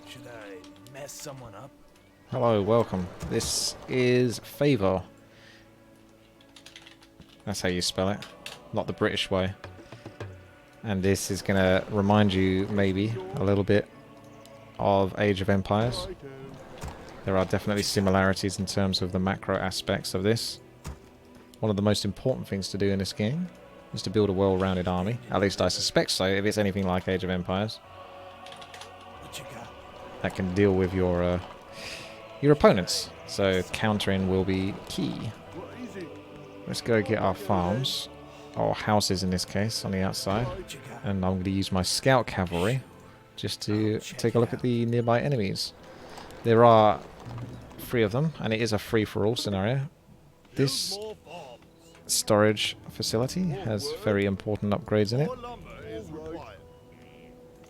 Should I mess someone up? Hello, welcome. This is Favor. That's how you spell it. Not the British way. And this is going to remind you, maybe, a little bit of Age of Empires. There are definitely similarities in terms of the macro aspects of this. One of the most important things to do in this game is to build a well-rounded army. At least I suspect so, if it's anything like Age of Empires. What you got? That can deal with your opponents. So countering will be key. Let's go get our farms, or houses in this case, on the outside. And I'm going to use my scout cavalry just to take a look at the nearby enemies. There are 3 of them, and it is a free-for-all scenario. This storage facility has very important upgrades in it.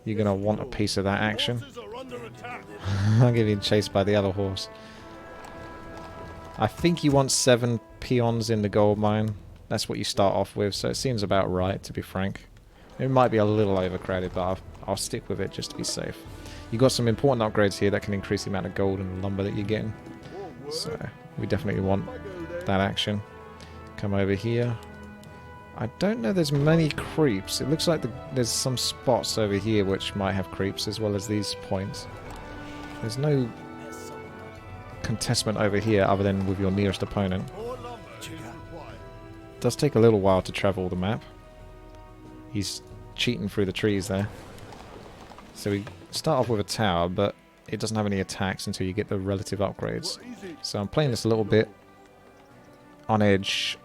You're going to want a piece of that action. I'm getting chased by the other horse. I think you want 7 peons in the gold mine. That's what you start off with, so it seems about right, to be frank. It might be a little overcrowded, but I'll stick with it just to be safe. You've got some important upgrades here that can increase the amount of gold and lumber that you're getting. So, we definitely want that action. Come over here. I don't know there's many creeps. It looks like there's some spots over here which might have creeps, as well as these points. There's no contestment over here other than with your nearest opponent. It does take a little while to travel the map. He's cheating through the trees there. So we start off with a tower, but it doesn't have any attacks until you get the relative upgrades. So I'm playing this a little bit on edge.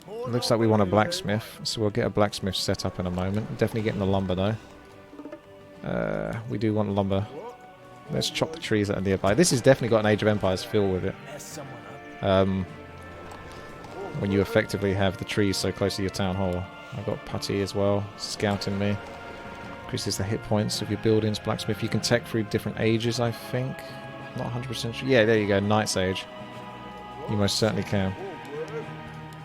It looks like we want a blacksmith, so we'll get a blacksmith set up in a moment. Definitely getting the lumber though. We do want lumber. Let's chop the trees that are nearby. This has definitely got an Age of Empires feel with it. When you effectively have the trees so close to your town hall. I've got Putty as well, scouting me. Increases the hit points of your buildings. Blacksmith, you can tech through different ages, I think. Not 100% sure. Yeah, there you go, Knight's Age. You most certainly can.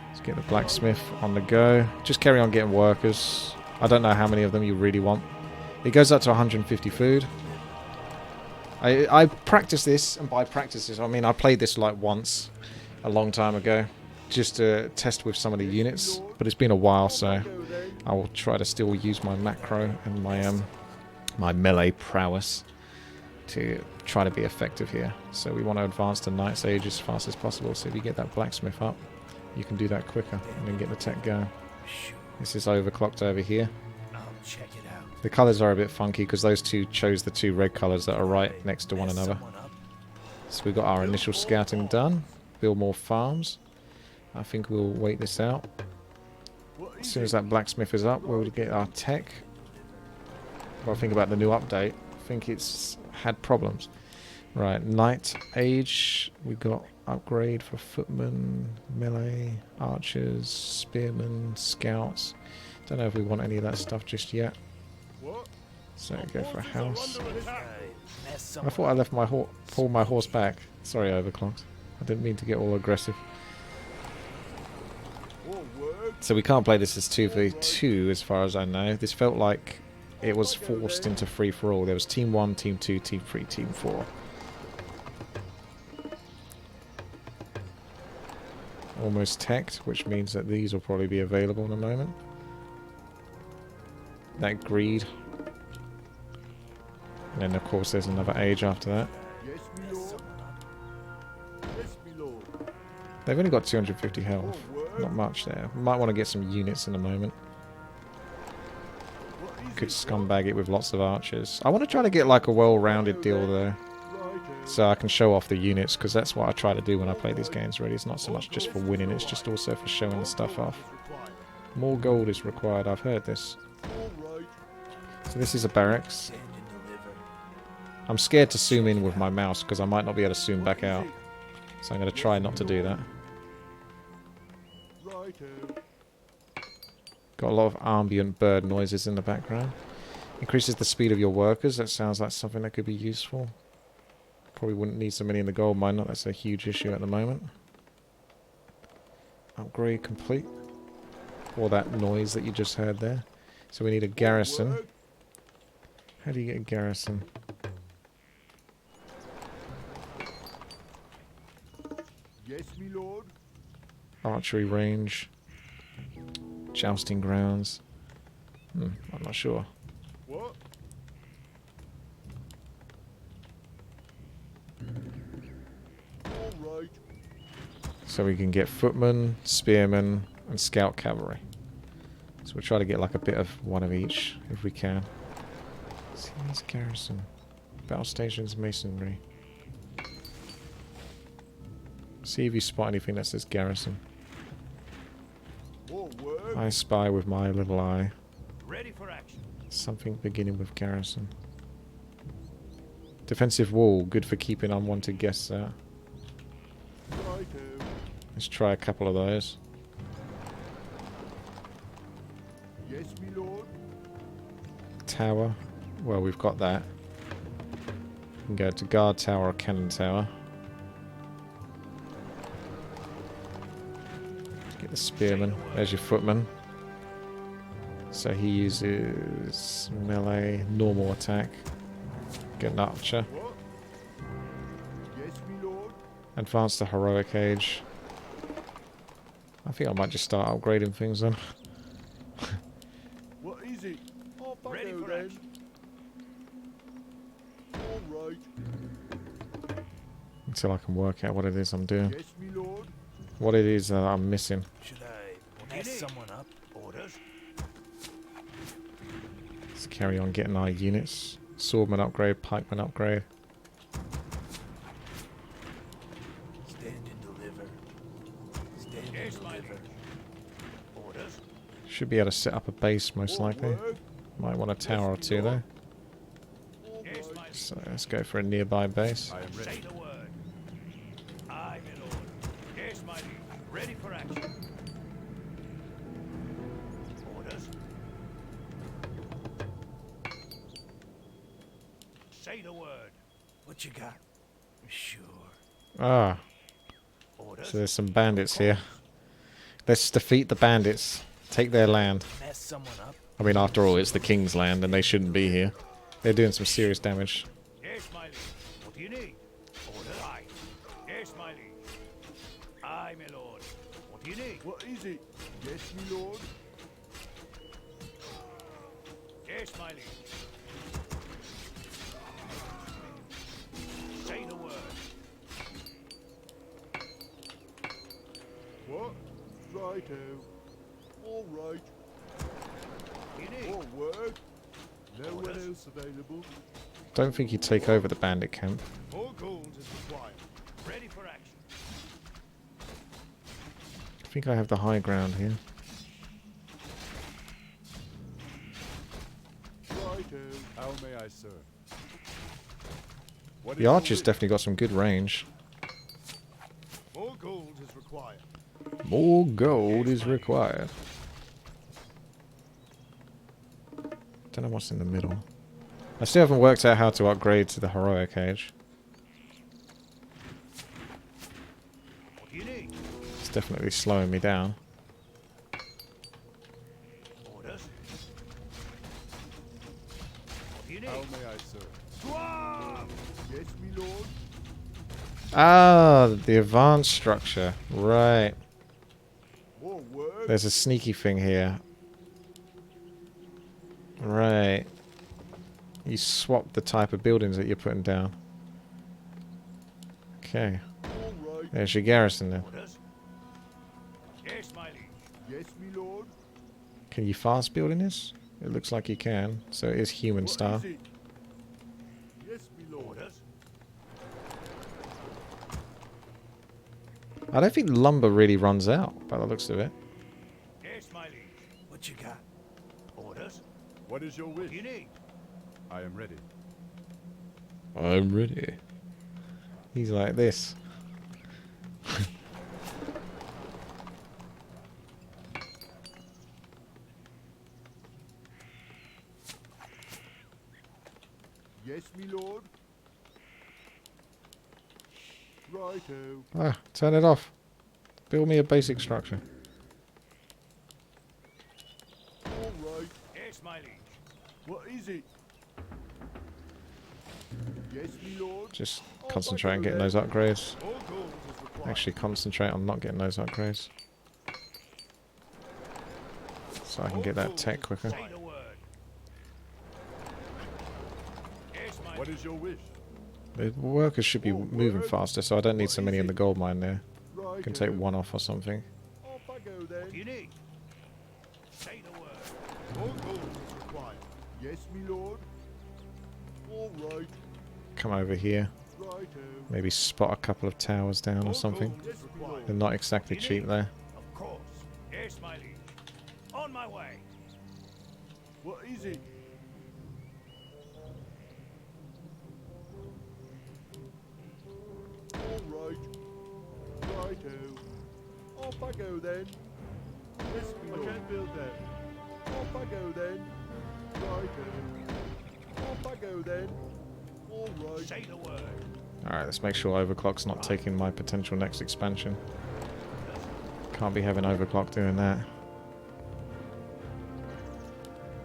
Let's get the blacksmith on the go. Just carry on getting workers. I don't know how many of them you really want. It goes up to 150 food. I practice this, and by practice this, I mean I played this like once, a long time ago, just to test with some of the units, but it's been a while, so I will try to still use my macro and my melee prowess to try to be effective here. So we want to advance to Knight's Age as fast as possible, so if you get that blacksmith up, you can do that quicker and then get the tech going. This is overclocked over here. Check it out. The colours are a bit funky because those two chose the 2 red colours that are right next to one another. So we've got our initial scouting done. Build more farms. I think we'll wait this out. As soon as that blacksmith is up, we'll get our tech. Well, think about the new update. I think it's had problems. Right, Knight Age. We've got upgrade for footmen, melee, archers, spearmen, scouts. Don't know if we want any of that stuff just yet. So go for a house. I thought I left my pull my horse back. Sorry, overclocked. I didn't mean to get all aggressive. So we can't play this as 2v2 as far as I know. This felt like it was forced into free-for-all. There was Team 1, Team 2, Team 3, Team 4. Almost teched, which means that these will probably be available in a moment. That greed. And then of course there's another age after that. They've only got 250 health. Not much there. Might want to get some units in a moment. Could scumbag it with lots of archers. I want to try to get like a well-rounded deal there. So I can show off the units, because that's what I try to do when I play these games really. It's not so much just for winning, it's just also for showing the stuff off. More gold is required, I've heard this. So this is a barracks. I'm scared to zoom in with my mouse because I might not be able to zoom back out. So I'm going to try not to do that. Got a lot of ambient bird noises in the background. Increases the speed of your workers. That sounds like something that could be useful. Probably wouldn't need so many in the gold mine. Not that's a huge issue at the moment. Upgrade complete. Or that noise that you just heard there. So we need a garrison. How do you get a garrison? Yes, me lord. Archery range. Jousting grounds. I'm not sure. What? All right. So we can get footmen, spearmen, and scout cavalry. So we'll try to get like a bit of one of each if we can. See, there's garrison. Battle stations, masonry. See if you spot anything that says garrison. More work. I spy with my little eye. Ready for action. Something beginning with garrison. Defensive wall, good for keeping unwanted guests out. Righto. Let's try a couple of those. Yes, me lord. Tower. Well, we've got that. We can go to guard tower or cannon tower. Get the spearman. There's your footman. So he uses melee, normal attack. Get an archer. What? Yes, me lord. Advance to heroic age. I think I might just start upgrading things then. What is it? Oh, Ready bucko for then. action. All right. Until I can work out what it is I'm doing. Yes, me lord. What it is that I'm missing. Should I mess someone up? Orders? Let's carry on getting our units. Swordman upgrade, pikeman upgrade. Stand and deliver. Stand and deliver. Orders? Should be able to set up a base most More likely. work. Might want a tower or two though. All Yes, right. my lord. So let's go for a nearby base. I am Say ready. the word. Aye, my lord. Yes, my liege. Ready for action. Orders? Say the word. What you got? Sure. Ah, Orders? so there's some bandits here. Let's defeat the bandits. Take their land. Mess someone up? I mean, after all, it's the king's land and they shouldn't be here. They're doing some serious damage. Yes, my liege. What do you need? Order? Aye. Yes, my liege. Aye, my lord. What do you need? What is it? Yes, me lord. Yes, my liege. Say the word. What? Righto. All right. You need? More work. No one else available. Don't think you take over the bandit camp. More gold is required. Ready for action. I think I have the high ground here. Righto. How may I serve? What The is your archer's wish? definitely got some good range. More gold is required. More gold is required. Don't know what's in the middle. I still haven't worked out how to upgrade to the heroic age. What do you need? It's definitely slowing me down. Orders? What do you need? How may I serve? Swab! Yes, me lord. Ah, the advanced structure. Right. More work. There's a sneaky thing here. Right. You swap the type of buildings that you're putting down. Okay. All right. There's your garrison then. Orders? Yes, my liege. Yes, me lord. Can you fast build in this? It looks like you can. So it is human What style. is it? Yes, me lord. Orders? I don't think lumber really runs out by the looks of it. Yes, my liege. What you got? Orders? What is your What wish? do you need? I am ready. I'm ready. He's like this. Yes, me lord. Righto. Ah, turn it off. Build me a basic structure. All right. Yes, my liege. What is it? Yes, me lord. Just concentrate on getting those upgrades. All gold is required. Actually, concentrate on not getting those upgrades. So I can get that tech quicker. Say the word. Yes, my What is your wish? The workers should be moving faster, so I don't need so many in the gold mine there. I can take one off or something. Off I go What then. do you need? Say the word. All gold is required. Yes, me lord. All right. Come over here. Righto. Maybe spot a couple of towers down or All something. gold is required. They're not exactly cheap there. Of course. Yes, my liege. On my way. What is it? All right. Righto. Off I go then. Yes, me lord. I can't build that. Off I go then. Righto. Off I go then. All right. Say the word. Alright, let's make sure overclock's not taking my potential next expansion. Can't be having overclock doing that.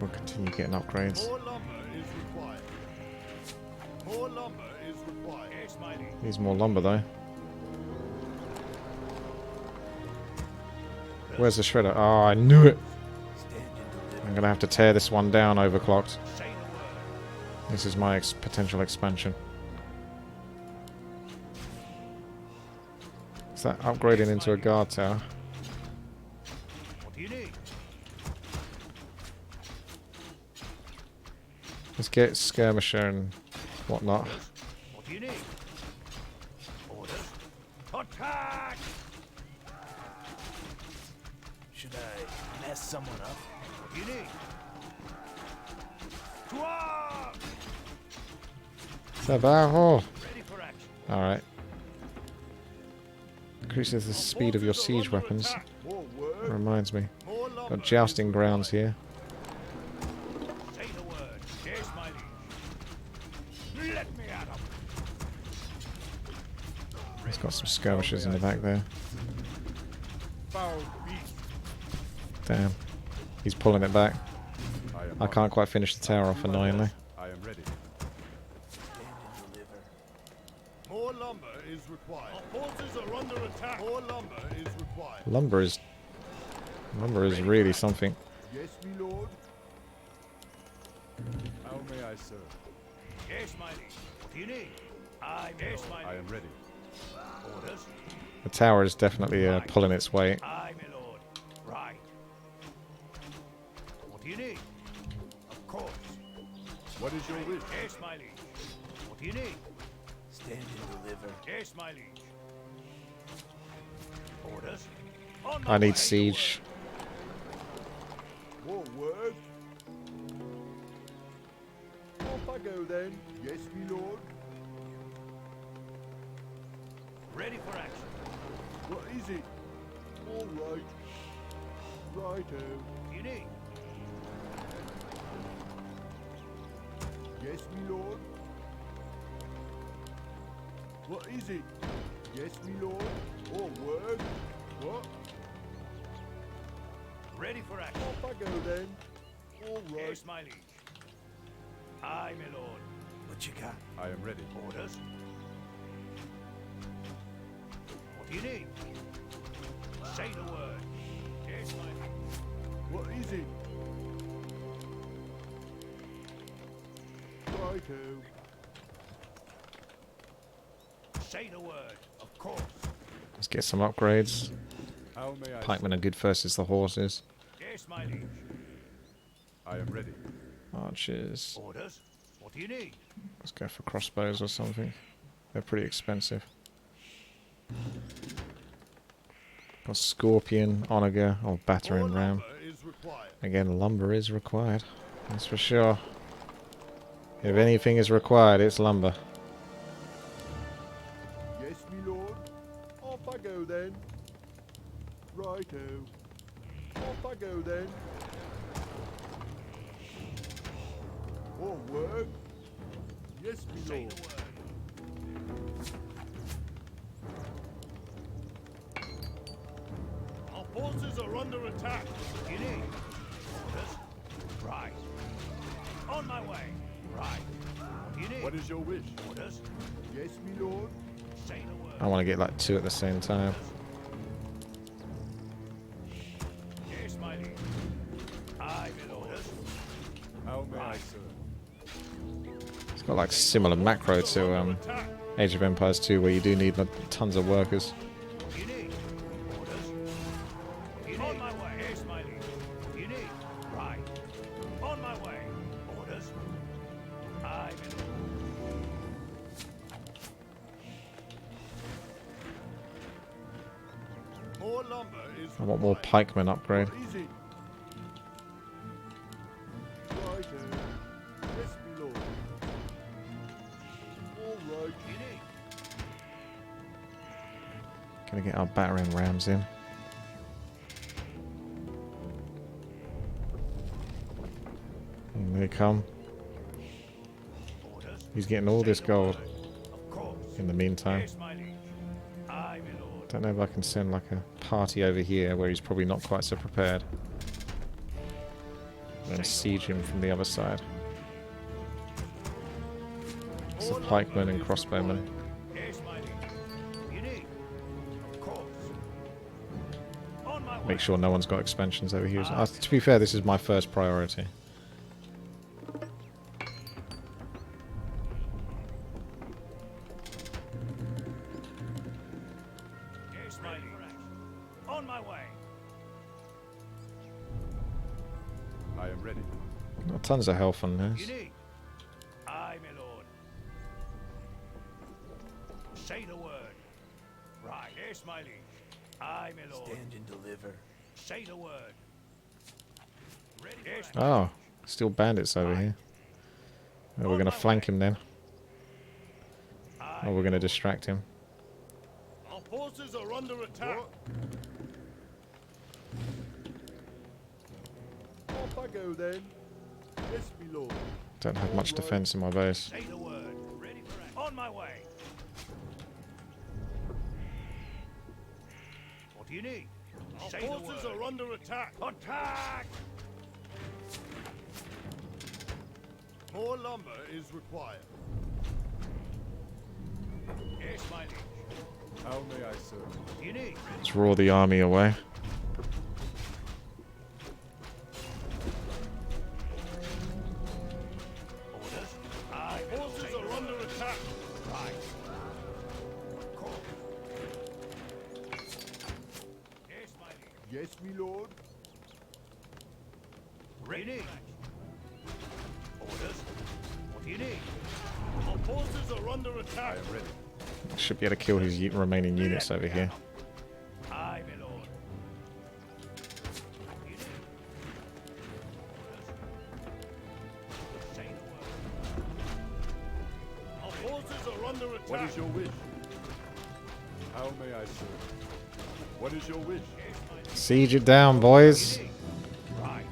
We'll continue getting upgrades. More lumber is required. More lumber is required. Yes, my liege. Needs more lumber though. Where's the shredder? Oh, I knew it! I'm gonna have to tear this one down overclocked. Say the word. This is my potential expansion. Is that upgrading into a guard tower? What do you need? Let's get skirmisher and whatnot. What do you need? Orders. Attack! Should I mess someone up? What do you need? To arms! Sabajo! Ready for action. Alright. Increases the speed of your siege weapons. More work. Reminds me. More lumber. Got jousting grounds here. Say the word. Yes, my liege. Let me at 'em. It's got some skirmishers in the back there. Foul beast. Damn. He's pulling it back. am I can't quite finish the tower off, annoyingly. I am ready. Stand and deliver. More lumber is required. Our forces are under attack. More lumber is required. Lumber is really something. Yes, me lord. How may I serve? Yes, my liege. What do you need? Yes, my I liege. am ready. Orders. The tower is definitely pulling its weight. Aye, my lord. Right. What do you need? Of course. What is your wish? Yes, my liege. What do you need? Stand and deliver. Yes, my liege. Orders. On my I need way. siege. More word. Off I go then. Yes, me lord. Ready for action. What is it? All right. Righto. What do you need? Yes, me lord. What is it? Yes, me lord. All word. What? Ready for action. Off I go then. All right. Yes, my liege. Aye, my lord. What you got? I am ready. Orders. What do you need? Say the word. Yes, my liege. What is it? Righto. Say the word. Of course. Let's get some upgrades. How may I Pikemen are good versus the horses. Yes, my liege. I am ready. Archers. Orders. What do you need? Let's go for crossbows or something. They're pretty expensive. Got scorpion, onager, or More battering ram. lumber is required. Again, lumber is required. That's for sure. If anything is required, it's lumber. Yes, me lord. Off I go then. Righto. Off I go then. All work. Yes, me Say lord. the word. Our forces are under attack. What do you need? Orders. Right. On my way. Right. What do you need? need? What is your wish? Orders? Yes, me lord. Say the word. I want to get like 2 at the same time. Yes, my liege. Aye, my lord. Orders? How may I serve? It's got like similar macro to Age of Empires 2, where you do need like, tons of workers. What do you need? Orders? What do you need? On my way. Yes, my liege. What do you need? Right. On my way. Orders? Aye, my lord. More lumber is I want more required. pikemen upgrade. Easy. Righto. Yes, me lord. All right. What do you need? Gonna get our battering rams in. And they come. Orders? He's getting all this gold Of course. in the meantime. Yes, my liege. Aye, my lord. Don't know if I can send like a party over here where he's probably not quite so prepared. And siege him from the other side. It's the pikemen and crossbowmen. Yes, my liege. What do you need? Of course. On my way. Make sure no one's got expansions over here. To be fair, this is my first priority. Yes, my liege. On my way. I am ready. Got tons of health on You this. need? Aye, my lord. Say the word. Right. Yes, my liege. Aye, my lord. Stand and deliver. Say the word. Ready for Oh, action. still bandits over here. Oh, we're going to flank him then. Aye, Oh, we're going to distract him. Our forces are under attack. Off I go then. Yes, me lord. Don't have much defense in my base. Say the word. Ready for action. On my way. What do you need? Our Say the forces word. are under attack. Attack! More lumber is required. Yes, my liege. How may I serve? What do you need? Let's roar the army away. Orders? Aye, my lord. Forces Say the are under word. attack. Right. Of course. Yes, my liege. Yes, me lord. Ready? Orders? What do you need? Our forces are under attack. I am ready. Should be able to kill his remaining units over here. Aye, my lord. What do you need? Orders? Say the word. Our forces are under attack. What is your wish? How may I serve? What is your wish? Siege it down, boys. Right.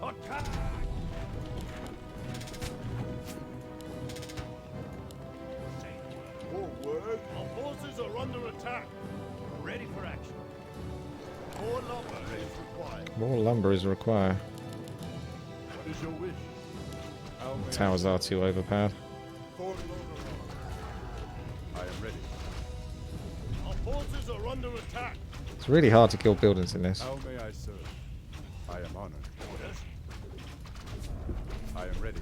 Attack! Say the word. Forward. Our forces are under attack. Ready for action. More lumber is required. More lumber is required. What is your wish? How may Towers are too overpowered. Fort I am ready. Our forces are under attack. It's really hard to kill buildings in this. How may I serve? I am honored. Orders? I am ready.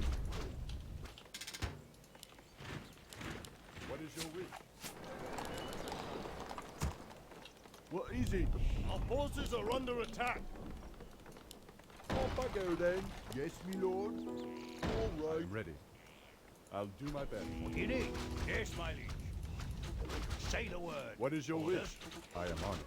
What is your wish? Well, easy. Our forces are under attack. Off I go then. Yes, me lord. All right. I'm ready. I'll do my best. What do you need? Yes, my liege. Say the word. What is your Orders? wish? I am honored.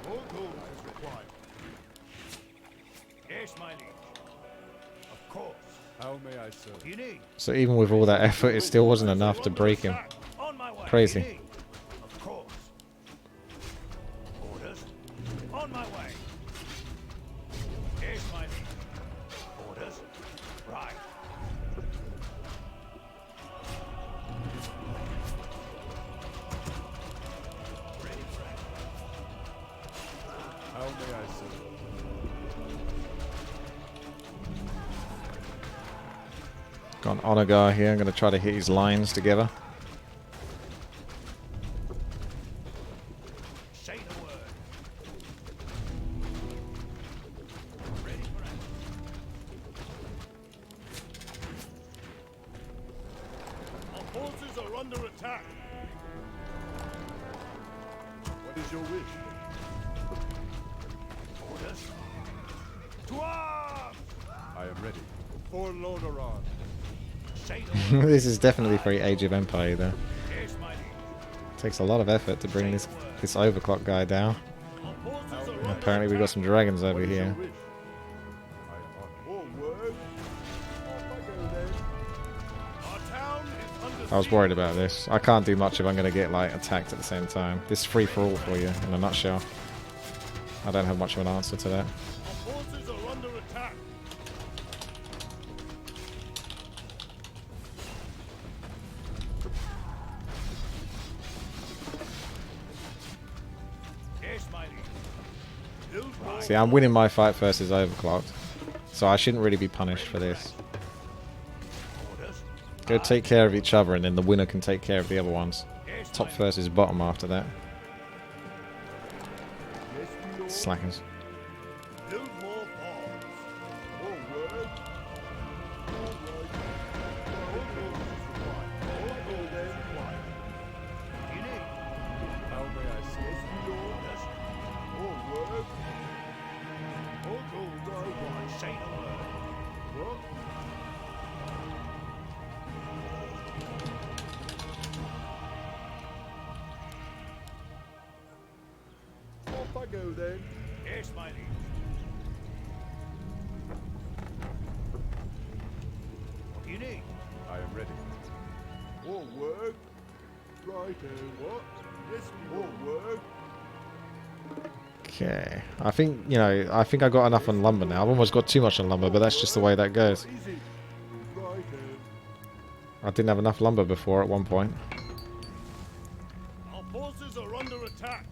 More gold is required. Yes, my liege. Of course. How may I serve? What do you need? So even with all that effort, it still wasn't enough to break him. On my way. Crazy. What do you need? Of course. Orders? On my way. Yes, my liege. Orders? Right. Ready for action. How may I serve? Got an honor guy here. I'm going to try to hit his lines together. Say the word. Ready for action. Our forces are under attack. What is your wish? Orders. To arms! I am ready. For Lodoron. Say the word. This is definitely very Age of Empire though. Yes, my liege. Takes a lot of effort to bring this overclock guy down. Our forces are And under apparently we've got some dragons over What is your here. wish? I am on forward. Off I go then. Our town is under I was worried about this. I can't do much if I'm going to get like attacked at the same time. This is free for all for you in a nutshell. I don't have much of an answer to that. Our forces are under attack. Yes, my liege. Build more. See, I'm winning my fight versus overclocked, so I shouldn't really be punished for this. Orders. Go take care of each other and then the winner can take care of the other ones. Yes, Top my versus bottom after that. Yes, my lord. Slackers. Build more farms. Forward. All right. All goals is required. All I go then. Required. liege. You need. How may I say? Yes, my lord. Orders. Forward. All goals are right. Say the word. What? Off I go then. Yes, my liege. What do you need? I am ready. Forward. Right, what? Yes, forward. Okay. I think, you know, I think I got enough on lumber now. I've almost got too much on lumber, but that's just the way that goes. Easy. Right, I didn't have enough lumber before at one point. our forces are under attack.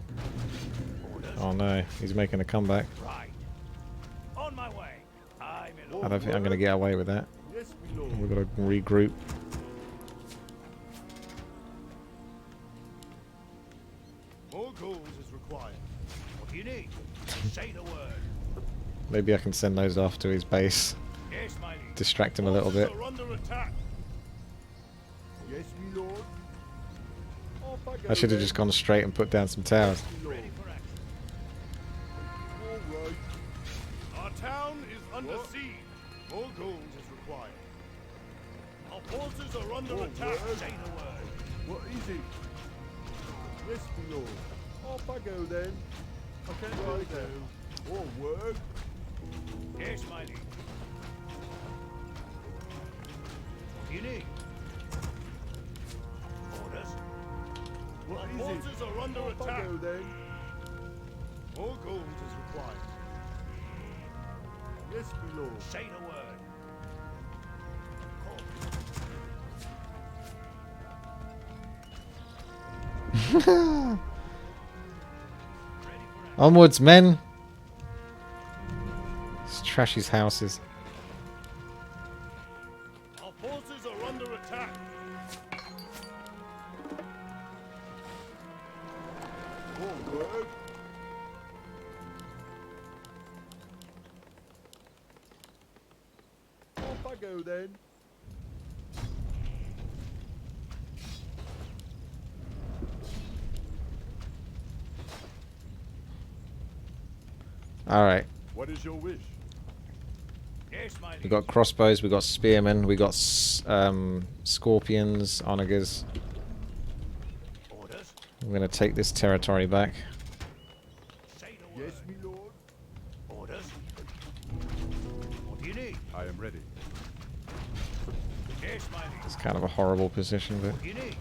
Orders. Oh no, he's making a comeback. Right. On my way. I'm in I order. don't think I'm going to get away with that. Yes, my lord. We've got to regroup. More goals is required. What do you need? Say the word. Maybe I can send those off to his base. Yes, my liege. Distract him a little bit. Forces are under attack. Yes, my lord. Off I go I should have then. just gone straight and put down some towers. Yes, my lord. Ready for action. All right. Our town is under siege. More gold is required. Our forces are under attack. Say the word. What is it? Yes, my lord. Off I go then. Okay, right now. Forward. Yes, my liege. What do you need? Orders. What Our is forces it? are under Off I attack. go then. More gold is required. Yes, my lord. Say the word. Call. Ready for action. Onwards, men! Let's trash his houses. Our forces are under attack. Forward. Off I go then. Alright, What is your wish? Yes, my liege. we got crossbows, we got spearmen, we got scorpions, onagers. Orders. We're going to take this territory back. Say the word. Yes, my lord. Orders. What do you need? I am ready. Yes, my liege. It's kind of a horrible position, but What do you need?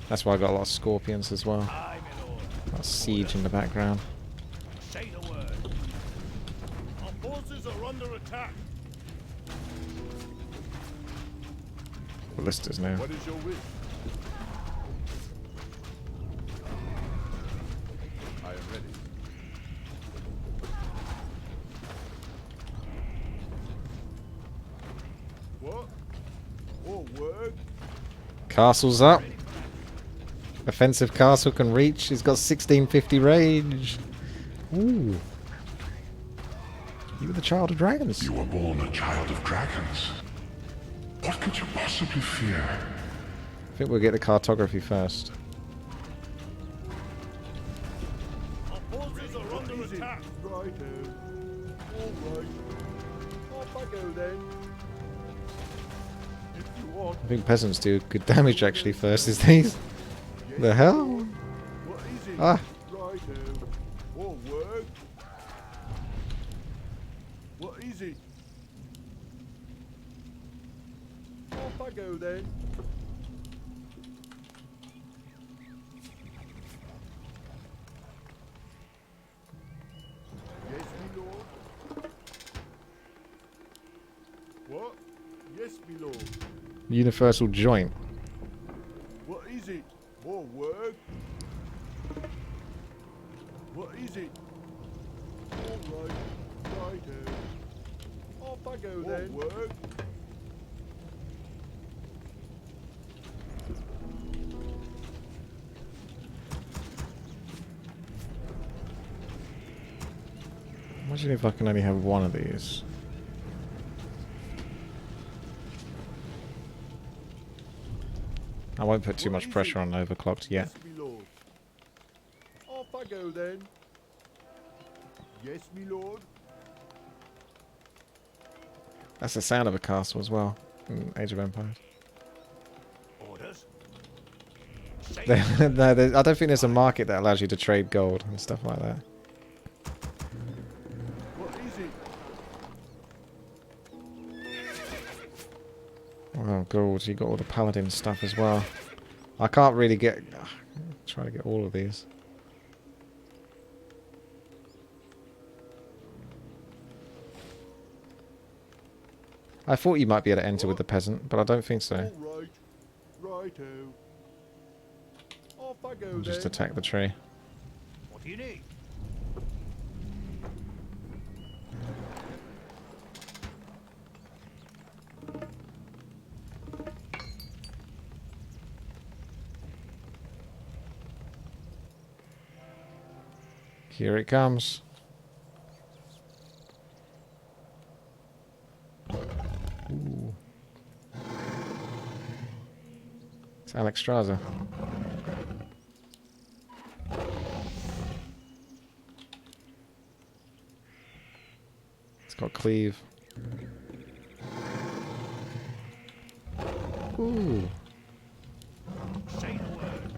that's why I got a lot of scorpions as well. I'm in order. Got siege in the background. Say the word. Our forces are under attack. Ballistas now. What is your wish? I am ready. What? Castle's up. Offensive castle can reach. He's got 1650 range. Ooh. You were the child of dragons. You were born a child of dragons. What could you possibly fear? I think we'll get the cartography first. Our forces are under attack. Righto. All right. Off I go then. If you want. I think peasants do good damage actually first, is these? The hell? What is it? Ah. Righto. All work. What is it? Off I go then. Yes, me lord. What? Yes, me lord. Universal joint. What is it? More work? What is it? All right. Righto. Off I go then. Work? Imagine if I can only have one of these. I won't put too much pressure on overclocked yet. Yes, me lord. Off I go then. Yes, me lord. That's the sound of a castle as well in Age of Empires. Orders. No, I don't think there's a market that allows you to trade gold and stuff like that. What is it? Oh, gold. You got all the paladin stuff as well. I can't really get... try to get all of these. I thought you might be able to enter with the peasant, but I don't think so. All right. Righto. Off I go And just then. attack the tree. What do you need? Here it comes. Ooh. It's Alex Straza. It's got cleave. Ooh. Say the word.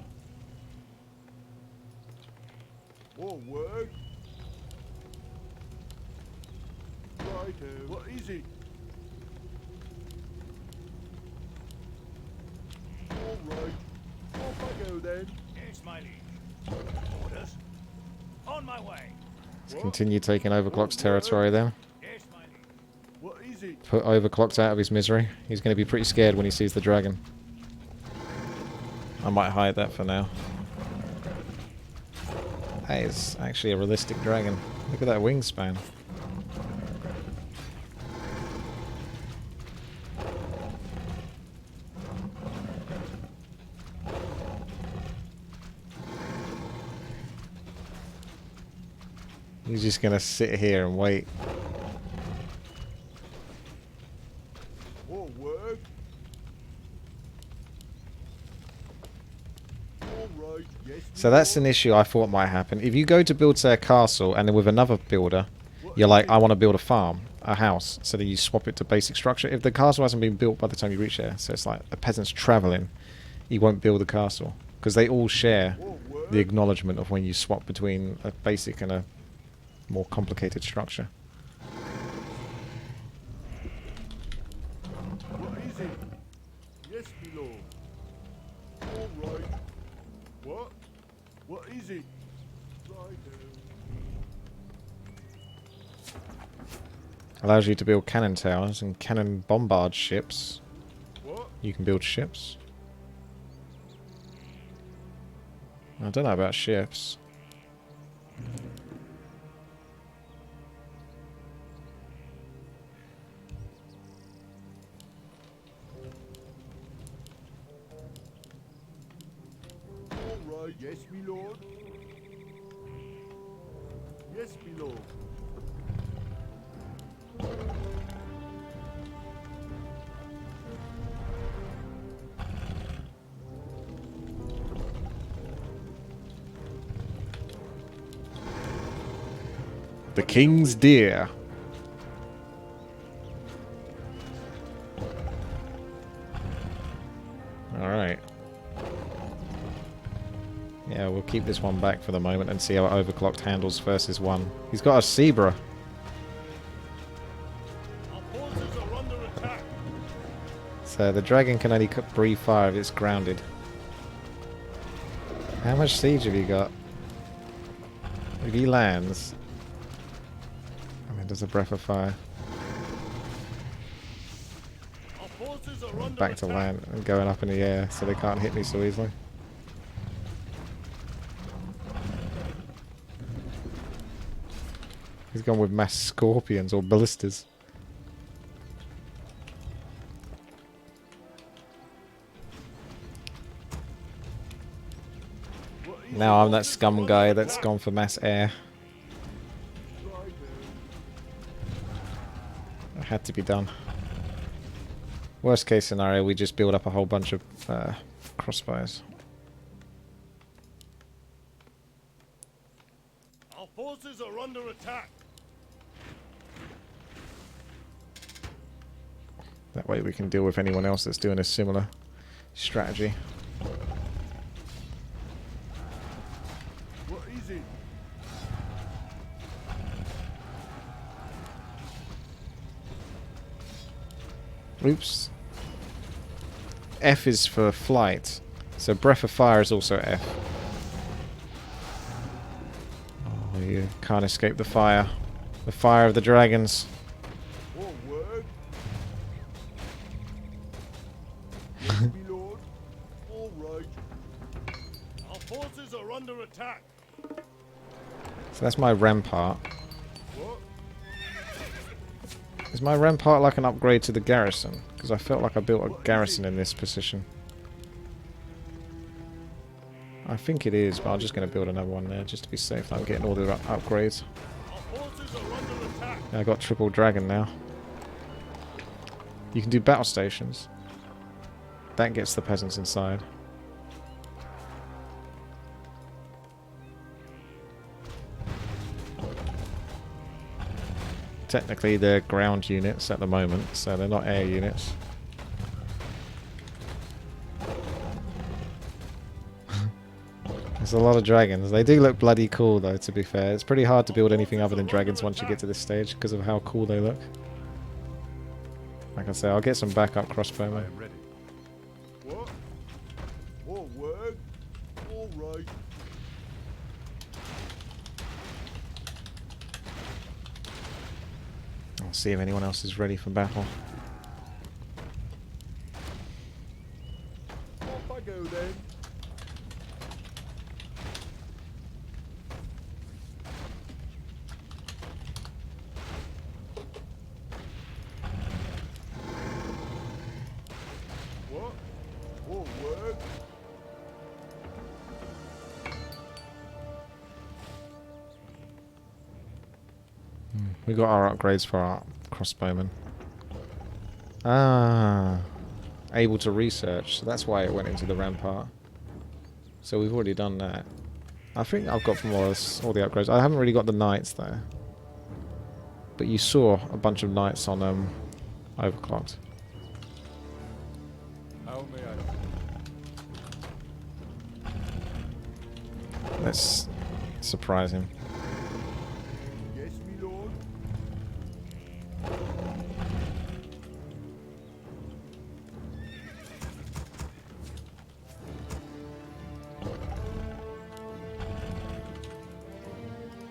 More work? Righto. What is it? All right. Off I go then. Yes, my liege. Orders. On my way. Let's continue taking Overclock's territory then. Yes, my liege. What is it? Put Overclocked out of his misery. He's going to be pretty scared when he sees the dragon. I might hide that for now. That is actually a realistic dragon. Look at that wingspan. He's just going to sit here and wait. More work? All right. Yes. So that's an issue I thought might happen. If you go to build, say, a castle, and then with another builder, you're like, I want to build a farm, a house, so then you swap it to basic structure. If the castle hasn't been built by the time you reach there, so it's like a peasant's travelling, you won't build the castle. Because they all share the acknowledgement of when you swap between a basic and a more complicated structure. What is it? Yes, my lord. All right. What? What is it? Righto. Allows you to build cannon towers and cannon bombard ships. What? You can build ships. I don't know about ships. right. Yes, me lord. Yes, me lord. The king's deer. Alright. Yeah, we'll keep this one back for the moment and see how overclocked handles versus one. He's got a zebra. Our forces are under attack. So the dragon can only breathe fire if it's grounded. How much siege have you got? If he lands... I mean, does a breath of fire. Our forces are under Back to attack. land and going up in the air so they can't hit me so easily. He's gone with mass scorpions or ballistas. Now I'm that scum guy that's gone for mass air. It had to be done. Worst case scenario, we just build up a whole bunch of crossbows. Our forces are under attack. That way we can deal with anyone else that's doing a similar strategy. What is it? Oops. F is for flight. So breath of fire is also F. Oh, you can't escape the fire. The fire of the dragons. Oh, word. Yes, me lord. All right. Our forces are under attack. So that's my rampart. What? Is my rampart like an upgrade to the garrison? Because I felt like I built a garrison in this position. I think it is, but I'm just going to build another one there just to be safe that I'm getting all the upgrades. Our forces are under attack. Yeah, I got triple dragon now. You can do battle stations. That gets the peasants inside. Technically they're ground units at the moment, so they're not air units. There's a lot of dragons. They do look bloody cool though, to be fair. It's pretty hard to build anything other than dragons once you get to this stage because of how cool they look. Like I say, I'll get some backup crossbowmen. am ready. What? Oh, word. All right. I'll see if anyone else is ready for battle. Off I go then. What? Oh, word. We got our upgrades for our crossbowmen. Ah, able to research. So that's why it went into the rampart. So we've already done that. I think I've got more all the upgrades. I haven't really got the knights though. But you saw a bunch of knights on overclocked. How may I? Let's surprise him. Yes, me lord.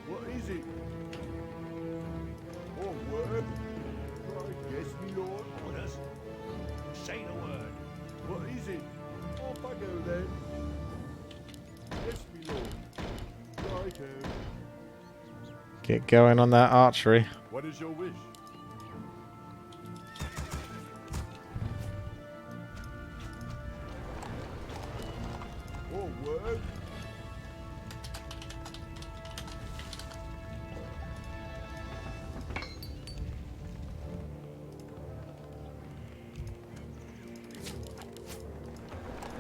What is it? Oh, word. Right, yes, me lord. Orders. Say the word. What is it? Off I go then. Yes, me lord. Righto. Get going on that archery. What is your wish? Oh, word.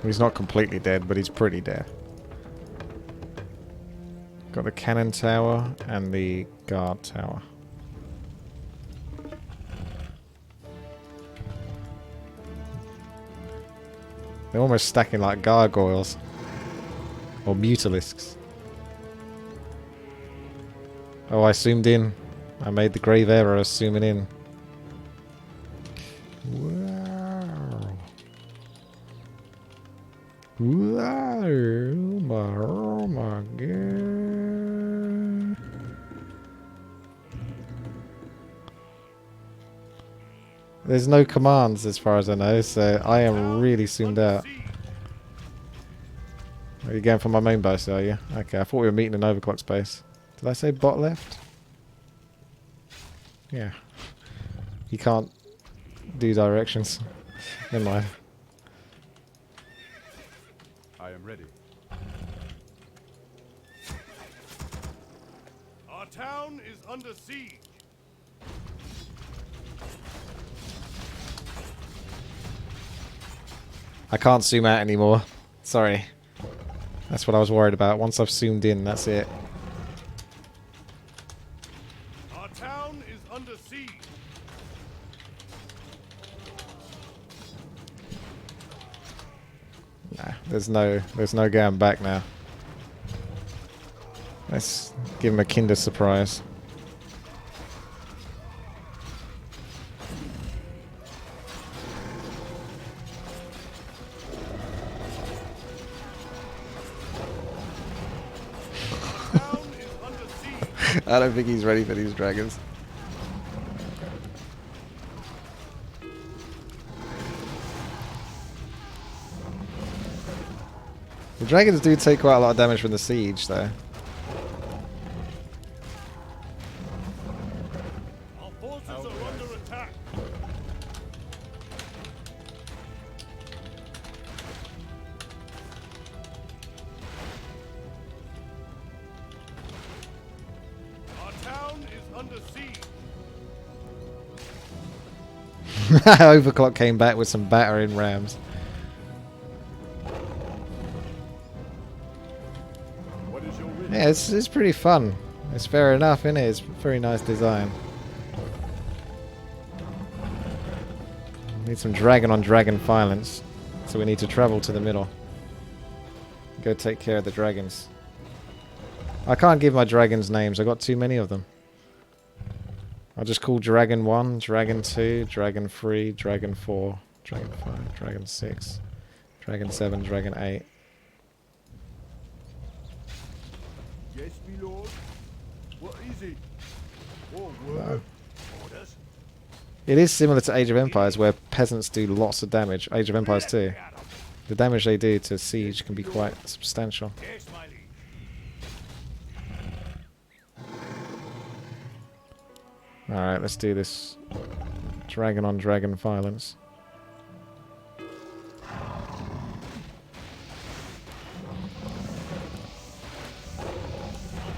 He's not completely dead, but he's pretty dead. Got the cannon tower and the guard tower. They're almost stacking like gargoyles. Or mutalisks. Oh, I zoomed in. I made the grave error of zooming in. Wow. Wow. Oh my god. There's no commands as far as I know, so I am really zoomed out. Are you going for my main base, are you? Okay, I thought we were meeting in overclock space. Did I say bot left? Yeah. You can't do directions. Never mind. I am ready. Our town is under siege. I can't zoom out anymore. Sorry. That's what I was worried about. Once I've zoomed in, that's it. Our town is under siege. Nah, there's no going back now. Let's give him a Kinder surprise. I don't think he's ready for these dragons. The dragons do take quite a lot of damage from the siege, though. Our forces are under attack. Our town is under siege. Overclock came back with some battering rams. What is your wish? Yeah, it's pretty fun. It's fair enough, isn't it? It's very nice design. Need some dragon on dragon violence. So we need to travel to the middle. Go take care of the dragons. I can't give my dragons names. I got too many of them. I'll just call Dragon 1, Dragon 2, Dragon 3, Dragon 4, Dragon 5, Dragon 6, Dragon 7, Dragon 8. Yes, my lord. What is it? Oh, No. word. Orders. It is similar to Age of Empires where peasants do lots of damage. Age of Empires 2. The damage they do to siege can be quite substantial. Yes, my liege. Alright, let's do this. Dragon on dragon violence.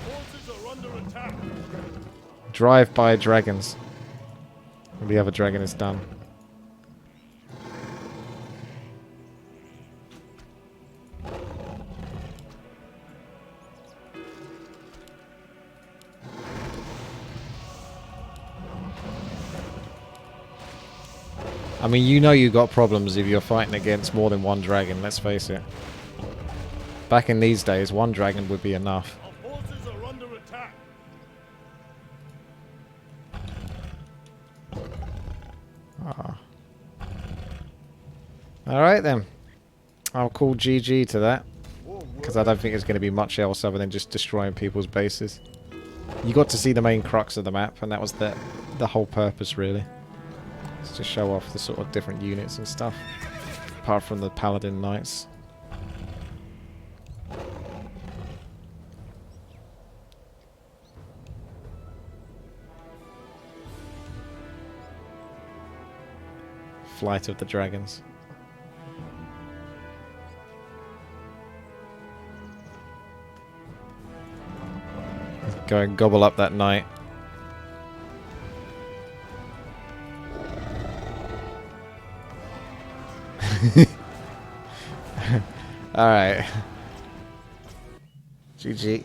Forces are under attack. Drive by dragons. And the other dragon is done. I mean, you know you got problems if you're fighting against more than one dragon, let's face it. Back in these days, one dragon would be enough. Our forces are under attack. Ah. Alright then. I'll call GG to that. Because I don't think there's going to be much else other than just destroying people's bases. You got to see the main crux of the map, and that was the whole purpose, really. It's to show off the sort of different units and stuff. Apart from the Paladin Knights. Flight of the Dragons. Go and gobble up that knight. Alright. GG.